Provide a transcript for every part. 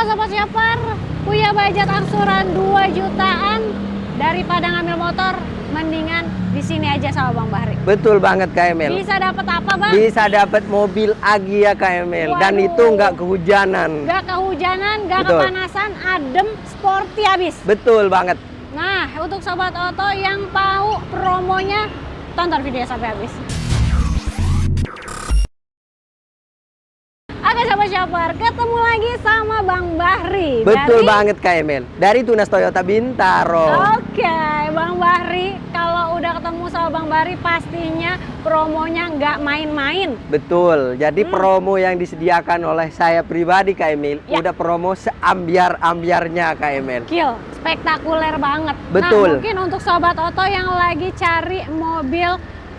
Sobat Shopper, punya budget angsuran 2 jutaan daripada ngambil motor, mendingan di sini aja sama Bang Bahri. Betul banget Kak Emil. Bisa dapat apa Bang? Bisa dapat mobil Agya Kak Emil. Dan itu nggak kehujanan. Nggak kehujanan, nggak Betul. kepanasan, adem, sporty habis. Betul banget. Nah, untuk Sobat Oto yang tahu promonya, tonton videonya sampai habis. Oke Sobat Shopper, ketemu lagi sama Bang Bahri. Betul banget Kak Emil. Dari Tunas Toyota Bintaro. Oke, Bang Bahri, kalau udah ketemu sama Bang Bahri pastinya promonya nggak main-main. Betul. Jadi promo yang disediakan oleh saya pribadi Kak Emil, Ya. udah promo seambiar-ambiarnya Kak Emil. Kill, spektakuler banget. Nah, Betul. mungkin untuk Sobat Oto yang lagi cari mobil,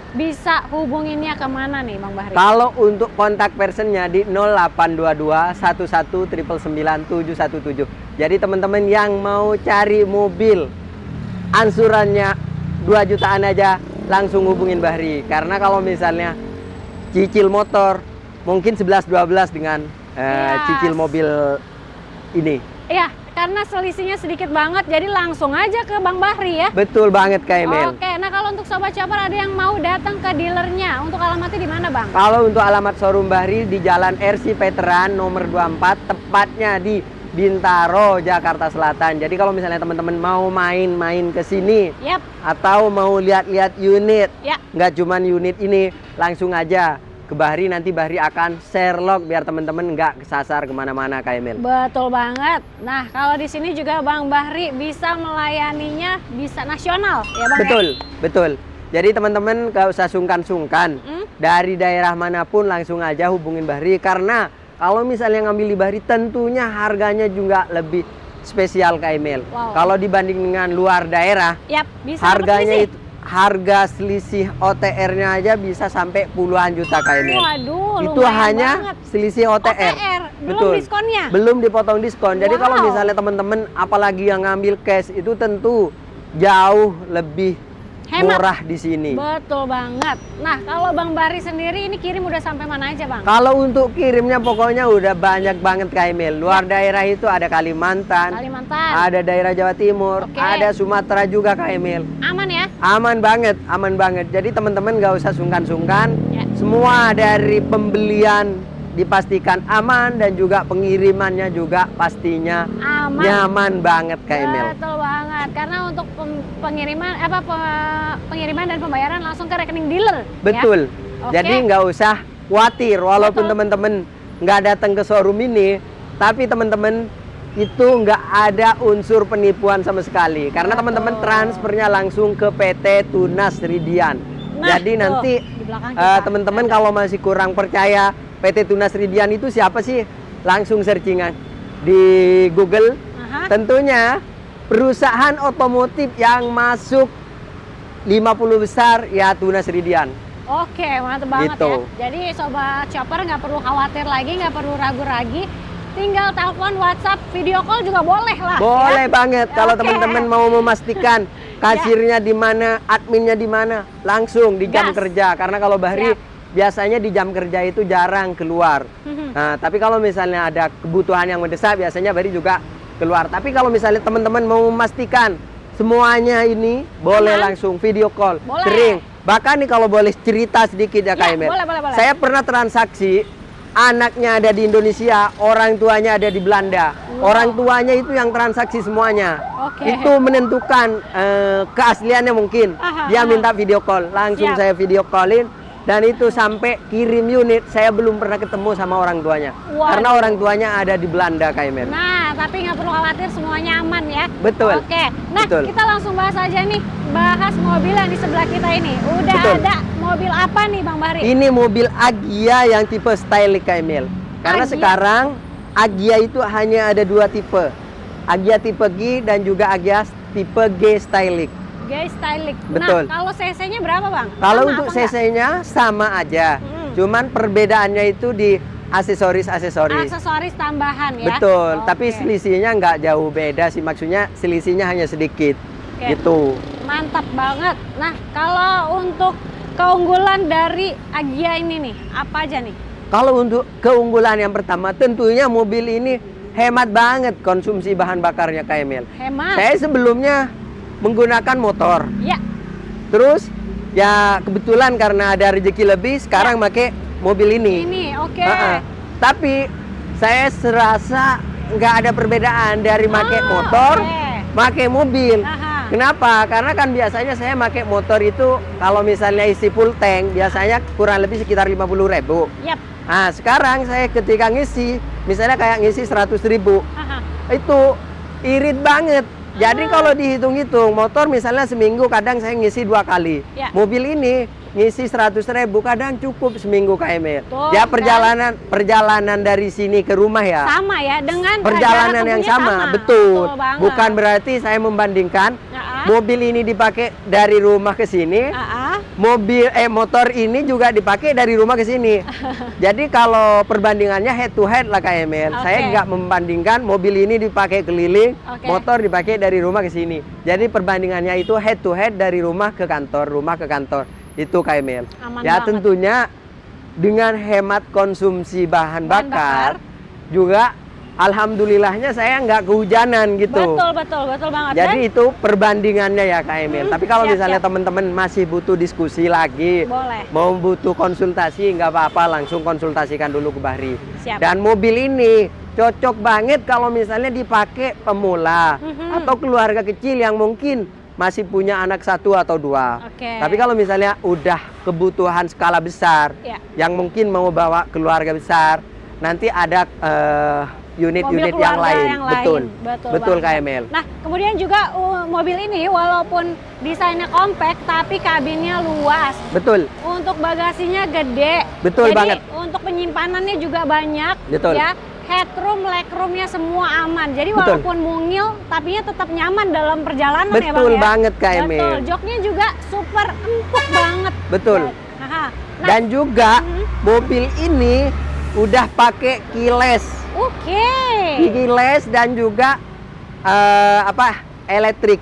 bisa hubunginnya kemana nih Bang Bahri? Kalau untuk kontak personnya di 0822 11 999 717. Jadi teman-teman yang mau cari mobil ansurannya 2 jutaan aja, langsung hubungin Bahri. Karena kalau misalnya cicil motor mungkin 11-12 dengan cicil mobil ini. Iya, karena selisihnya sedikit banget, jadi langsung aja ke Bang Bahri ya. Betul banget Kak Emil. Oke, nah kalau untuk Sobat Shopper ada yang mau datang ke dealernya, untuk alamatnya di mana Bang? Kalau untuk alamat showroom Bahri di Jalan RC Veteran nomor 24, tepatnya di Bintaro, Jakarta Selatan. Jadi kalau misalnya teman-teman mau main-main ke sini, Yap, atau mau lihat-lihat unit, ya. nggak cuman unit ini, langsung aja ke Bahri. Nanti Bahri akan share log biar teman-teman nggak kesasar kemana-mana Kak Emil. Betul banget. Nah, kalau di sini juga Bang Bahri bisa melayaninya bisa nasional, ya Bang? Betul, betul. Jadi teman-teman nggak usah sungkan-sungkan. Dari daerah manapun langsung aja hubungin Bahri. Karena kalau misalnya ngambil di Bahri tentunya harganya juga lebih spesial Kak Emil. Wow. Kalau dibanding dengan luar daerah, Yap, bisa harganya dapat itu harga selisih OTR-nya aja bisa sampai puluhan juta Kak Emil. Waduh, Itu lumayan hanya banget. selisih OTR. Belum Betul. diskonnya. Belum dipotong diskon. Jadi kalau Wow. misalnya teman-teman apalagi yang ngambil cash itu tentu jauh lebih Hemat. murah di sini. Betul banget. Nah, kalau Bang Bahri sendiri ini kirim udah sampai mana aja Bang? Kalau untuk kirimnya pokoknya udah banyak banget Kak Emil. Luar daerah itu ada Kalimantan, Kalimantan. ada daerah Jawa Timur, Oke. ada Sumatera juga Kak Emil. Aman ya? Aman banget, aman banget. Jadi teman-teman nggak usah sungkan-sungkan. Ya. Semua dari pembelian dipastikan aman dan juga pengirimannya juga pastinya Aman. nyaman banget Kak Emil. Betul banget. Karena untuk pengiriman dan pembayaran langsung ke rekening dealer. Betul. Ya? Oke. Jadi nggak usah khawatir walaupun Betul. teman-teman nggak datang ke showroom ini, tapi teman-teman itu nggak ada unsur penipuan sama sekali. Karena Betul. teman-teman transfernya langsung ke PT Tunas Ridian. Nah, Jadi tuh, nanti di belakang kita. teman-teman kalau masih kurang percaya PT Tunas Ridian itu siapa sih? Langsung searchingan di Google. Aha. Tentunya perusahaan otomotif yang masuk 50 besar ya Tunas Ridian. Oke, mantep banget Gitu. ya. Jadi Sobat Shopper nggak perlu khawatir lagi, nggak perlu ragu lagi. Tinggal telepon, WhatsApp, video call juga boleh lah. Boleh ya? banget kalau Oke. teman-teman mau memastikan kasirnya di mana, adminnya di mana, langsung di jam Gas. kerja. Karena kalau Bahri Siap. biasanya di jam kerja itu jarang keluar. Nah, tapi kalau misalnya ada kebutuhan yang mendesak, biasanya Bahri juga keluar. Tapi kalau misalnya teman-teman mau memastikan semuanya ini, boleh Aman. langsung video call. Boleh. Sering. Bahkan nih kalau boleh cerita sedikit ya Kak Ya, Emil. boleh. Saya pernah transaksi, anaknya ada di Indonesia, orang tuanya ada di Belanda. Wow. Orang tuanya itu yang transaksi semuanya. Oke. Itu menentukan keasliannya mungkin. Aha, Dia aha. minta video call, langsung Siap. saya video callin. Dan itu sampai kirim unit, saya belum pernah ketemu sama orang tuanya. Waduh. Karena orang tuanya ada di Belanda Kak Emil. Nah, tapi nggak perlu khawatir, semuanya aman ya. Betul. Oke, nah Betul. kita langsung bahas aja nih, bahas mobil yang di sebelah kita ini. Udah Betul. ada mobil apa nih Bang Bahri? Ini mobil Agya yang tipe Stylic Kak Emil. Karena Agya? sekarang Agya itu hanya ada 2 tipe. Agya tipe G dan juga Agya tipe G Stylic. Guys, stylic. Betul. Nah, kalau CC-nya berapa Bang? Kalau Sama untuk apa nggak? CC-nya sama aja. Cuman perbedaannya itu di aksesoris-aksesoris. Aksesoris tambahan ya? Betul, Oke. tapi selisihnya nggak jauh beda sih. Maksudnya selisihnya hanya sedikit. Oke. Gitu. Mantap banget. Nah, kalau untuk keunggulan dari Agya ini nih, apa aja nih? Kalau untuk keunggulan yang pertama, tentunya mobil ini hemat banget konsumsi bahan bakarnya Kak Emil. Hemat. Saya sebelumnya menggunakan motor. Ya. Terus ya kebetulan karena ada rezeki lebih sekarang pakai mobil ini. Ini, oke. Tapi saya serasa nggak ada perbedaan dari pakai Ah, motor, oke. pakai mobil. Aha. Kenapa? Karena kan biasanya saya pakai motor itu kalau misalnya isi full tank biasanya kurang lebih sekitar 50.000. Yap. Nah sekarang saya ketika ngisi, misalnya kayak ngisi 100.000, Aha. itu irit banget. Jadi kalau dihitung-hitung motor misalnya seminggu kadang saya ngisi 2 kali. Ya. Mobil ini ngisi 100.000 kadang cukup seminggu Kak Emil. Tuh, Ya kan? perjalanan dari sini ke rumah ya. Sama ya dengan Perjalanan jarak yang tempuhnya sama, betul. banget. Bukan berarti saya membandingkan Nah, mobil ini dipakai dari rumah ke sini, motor ini juga dipakai dari rumah ke sini. Jadi kalau perbandingannya head to head lah Kak Emil. Oke. Saya nggak membandingkan mobil ini dipakai keliling, Oke. motor dipakai dari rumah ke sini. Jadi perbandingannya itu head to head dari rumah ke kantor, rumah ke kantor. Itu Kak Emil. Aman Ya banget. tentunya dengan hemat konsumsi bahan bakar juga alhamdulillahnya saya nggak kehujanan gitu. Betul banget. Jadi itu perbandingannya ya Kak Emil. Tapi kalau siap, misalnya siap. teman-teman masih butuh diskusi lagi, Boleh. mau butuh konsultasi nggak apa-apa, langsung konsultasikan dulu ke Bahri. Siap. Dan mobil ini cocok banget kalau misalnya dipakai pemula atau keluarga kecil yang mungkin masih punya anak 1 atau 2. Oke. Tapi kalau misalnya udah kebutuhan skala besar, Ya. yang mungkin mau bawa keluarga besar, nanti ada unit-unit Mobil yang keluarga lain. yang Betul. lain. Betul banget. Kak Emil. Nah, kemudian juga mobil ini walaupun desainnya compact tapi kabinnya luas. Betul. Untuk bagasinya gede. Betul Jadi, banget. untuk penyimpanannya juga banyak. Betul. Ya. Headroom, legroomnya semua aman. Jadi Betul. walaupun mungil, tapinya tetap nyaman dalam perjalanan ya Bang Betul ya. banget Kak Emil. Betul. Joknya juga super empuk banget. Betul. Aha. Nah, Dan juga mobil ini udah pakai keyless. oke. Keyless dan juga elektrik.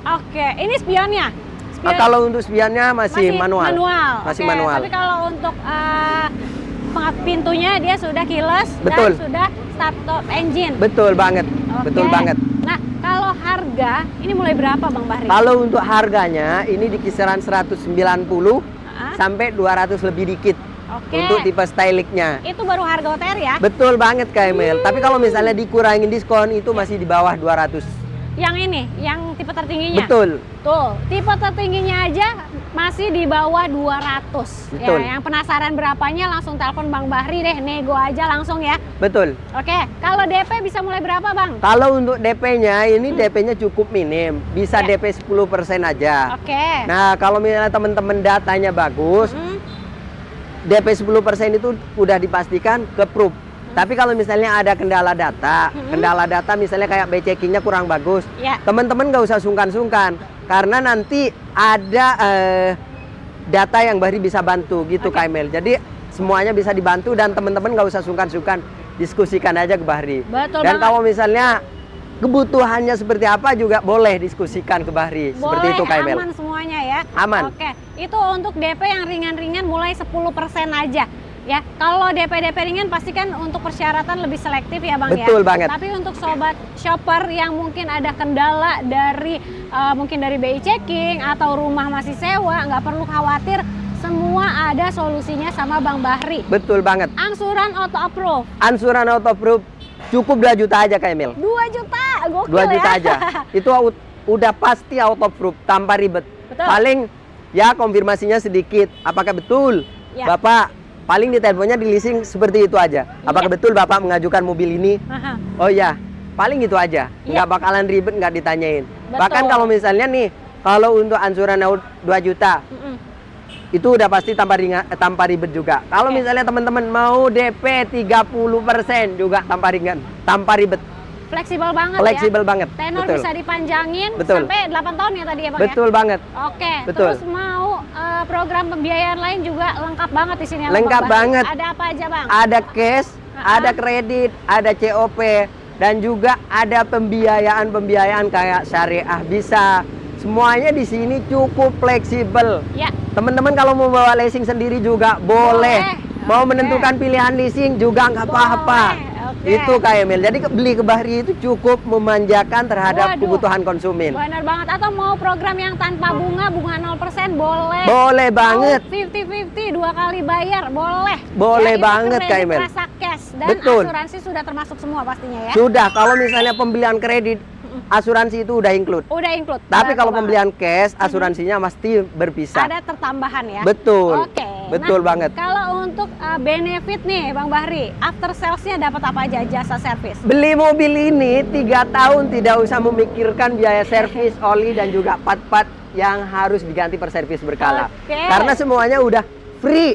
Oke, ini spionnya. Kalau untuk spionnya masih manual. Masih Oke, manual. Tapi kalau untuk pintunya dia sudah keyless Betul. dan sudah start stop engine. Betul banget. Oke. Betul banget. Nah, kalau harga ini mulai berapa Bang Bahri? Kalau untuk harganya ini di kisaran 190 Ah, sampai 200 lebih dikit. Oke. Untuk tipe stylicnya. Itu baru harga OTR ya? Betul banget Kak Emil. Tapi kalau misalnya dikurangin diskon itu masih di bawah 200. Yang ini, yang tipe tertingginya. Betul. Tuh, tipe tertingginya aja masih di bawah 200. Betul. Ya, yang penasaran berapanya langsung telepon Bang Bahri deh, nego aja langsung ya. Betul. Oke, kalau DP bisa mulai berapa Bang? Kalau untuk DP-nya ini DP-nya cukup minim. Bisa Ya. DP 10% aja. Oke. Nah, kalau misalnya teman-teman datanya bagus, DP 10% itu udah dipastikan ke proof. Tapi kalau misalnya ada kendala data misalnya kayak B-checkingnya kurang bagus, Ya. teman-teman nggak usah sungkan-sungkan. Karena nanti ada data yang Bahri bisa bantu gitu Oke. Kak Emil. Jadi semuanya bisa dibantu dan teman-teman nggak usah sungkan-sungkan. Diskusikan aja ke Bahri. Betul Dan banget. kalau misalnya kebutuhannya seperti apa juga boleh diskusikan ke Bahri. Seperti Boleh, itu Kak Emil. aman semuanya ya. Aman. Oke, itu untuk DP yang ringan-ringan mulai 10% aja. Ya, kalau DP ringan pasti kan untuk persyaratan lebih selektif ya Bang ya. Betul banget. Tapi untuk sobat shopper yang mungkin ada kendala dari mungkin dari BI checking atau rumah masih sewa, nggak perlu khawatir, semua ada solusinya sama Bang Bahri. Betul banget. Angsuran auto approve Ansuran auto proof cukup 2 juta aja Kak Emil. 2 juta, gokil 2 juta ya. aja. Itu udah pasti auto proof tanpa ribet. Betul. Paling ya konfirmasinya sedikit. Apakah betul Ya. Bapak paling di teleponnya di leasing seperti itu aja. Apakah Iya. betul Bapak mengajukan mobil ini? Aha. Oh iya, paling itu aja. Iya. Nggak bakalan ribet, nggak ditanyain. Betul. Bahkan kalau misalnya nih, kalau untuk ansuran 2 juta, Mm-mm. itu udah pasti tanpa ribet juga. Kalau Oke. misalnya teman-teman mau DP 30% juga tanpa ribet. Fleksibel banget Fleksibel ya. banget. Tenor Betul. bisa dipanjangin Betul. sampai 8 tahun ya tadi ya Bang Betul ya? banget. Oke, Betul. terus mau program pembiayaan lain juga lengkap banget di sini ya, Lengkap Bang Bahri. banget. Ada apa aja Bang? Ada cash, Ha-ha. ada kredit, ada COP, dan juga ada pembiayaan kayak syariah bisa. Semuanya di sini cukup fleksibel. Ya, Teman-teman kalau mau bawa leasing sendiri juga boleh. Boleh. Mau Oke. menentukan pilihan leasing juga nggak apa-apa. boleh. Oke. Itu Kak Emil. Jadi beli ke Bahri itu cukup memanjakan terhadap Waduh. kebutuhan konsumen. Benar banget. Atau mau program yang tanpa bunga 0% boleh. Boleh banget. 50-50 2 kali bayar boleh. Boleh itu banget, kredit Kak Emil. rasa cash dan Betul. asuransi sudah termasuk semua pastinya ya. Sudah, kalau misalnya pembelian kredit, asuransi itu udah include. Udah include. Tapi Betul kalau banget. pembelian cash, asuransinya mesti berpisah. Ada tertambahan ya. Betul. Oke. Betul Nah, banget. Kalau untuk benefit nih Bang Bahri, after sales-nya dapat apa aja jasa servis? Beli mobil ini 3 tahun tidak usah memikirkan biaya servis, oli dan juga part-part yang harus diganti per servis berkala. Oke. Karena semuanya udah free.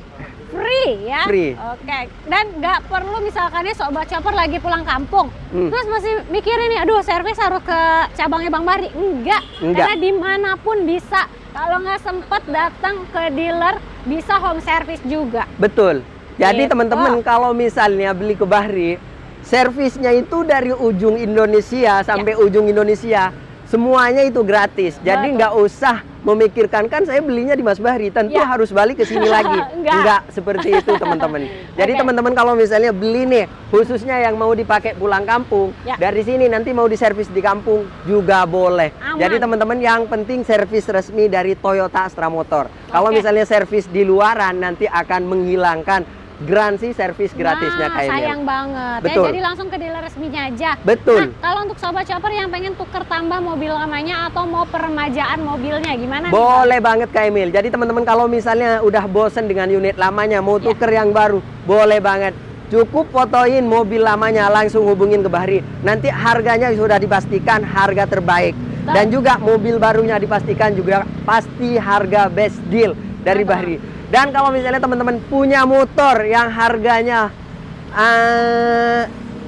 Free ya? Free. Oke. Dan nggak perlu misalkan nih Sobat Chopper lagi pulang kampung. Hmm. Terus masih mikirin nih, aduh servis harus ke cabangnya Bang Bahri. Enggak. Enggak. Karena dimanapun bisa. Kalau nggak sempet datang ke dealer, bisa home service juga. Betul. Jadi Gitu. teman-teman kalau misalnya beli ke Bahri, servisnya itu dari ujung Indonesia sampai ujung Indonesia, semuanya itu gratis. Jadi Betul. nggak usah memikirkan, kan saya belinya di Mas Bahri, tentu Ya. harus balik ke sini lagi. Enggak. Seperti itu teman-teman. Jadi Oke. teman-teman kalau misalnya beli nih, khususnya yang mau dipakai pulang kampung, Ya. dari sini nanti mau diservis di kampung juga boleh. Aman. Jadi teman-teman yang penting servis resmi dari Toyota Astra Motor. Kalau Oke. misalnya servis di luaran nanti akan menghilangkan garansi servis gratisnya Nah, Kak Emil. sayang banget. Betul. Ya, jadi langsung ke dealer resminya aja. Betul. Nah, kalau untuk Sobat Chopper yang pengen tuker tambah mobil lamanya atau mau peremajaan mobilnya gimana nih, Bang? Boleh banget Kak Emil. Jadi teman-teman kalau misalnya udah bosen dengan unit lamanya, mau Ya. tuker yang baru, boleh banget. Cukup fotoin mobil lamanya, langsung hubungin ke Bahri. Nanti harganya sudah dipastikan harga terbaik. Betul. Dan juga mobil barunya dipastikan juga pasti harga best deal dari Betul. Bahri. Dan kalau misalnya teman-teman punya motor yang harganya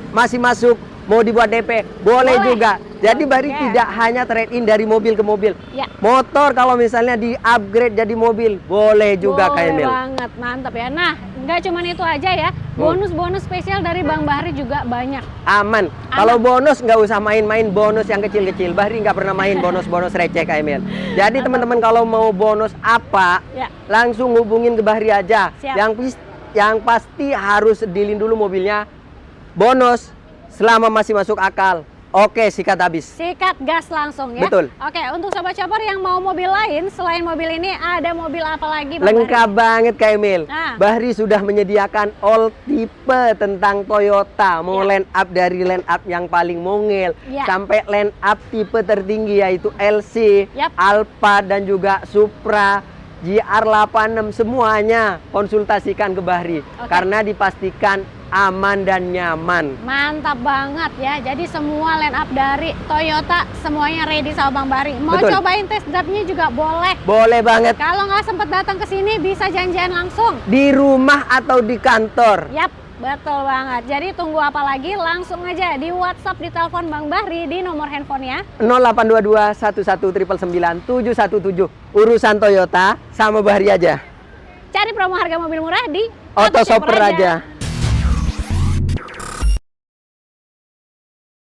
masih masuk, mau dibuat DP, boleh Boleh. juga. Jadi Bahri Oke. tidak hanya trade in dari mobil ke mobil. Ya. Motor kalau misalnya di-upgrade jadi mobil, boleh juga Kak Boleh Emil. banget, mantap ya. Nah, nggak cuman itu aja ya, bonus-bonus spesial dari Bang Bahri juga banyak. Aman. Kalau bonus nggak usah main-main bonus yang kecil-kecil. Bahri nggak pernah main bonus-bonus receh Kak Emil. Jadi teman-teman kalau mau bonus apa, Ya. langsung hubungin ke Bahri aja. Siap. Yang pasti harus dealin dulu mobilnya. Bonus selama masih masuk akal. Oke, sikat habis. Sikat gas langsung ya. Betul. Oke, untuk Sobat Chopper yang mau mobil lain, selain mobil ini ada mobil apa lagi Bang Lengkap banget Kak Emil. Nah. Bahri sudah menyediakan all tipe tentang Toyota. Mau Ya. line up dari line up yang paling mungil Ya. sampai line up tipe tertinggi yaitu LC, Yap. Alphard dan juga Supra, GR86 semuanya konsultasikan ke Bahri. Oke. Karena dipastikan aman dan nyaman. Mantap banget ya. Jadi semua line up dari Toyota semuanya ready sama Bang Bahri. Mau Betul. cobain test drive-nya juga boleh. Boleh banget Kalau nggak sempet datang ke sini bisa janjian langsung. di rumah atau di kantor. Yap, betul banget. Jadi tunggu apa lagi? Langsung aja di WhatsApp, di telepon Bang Bahri di nomor handphonenya. 0822 11 999 717. Urusan Toyota sama Bahri aja. Cari promo harga mobil murah di Auto Shopper aja.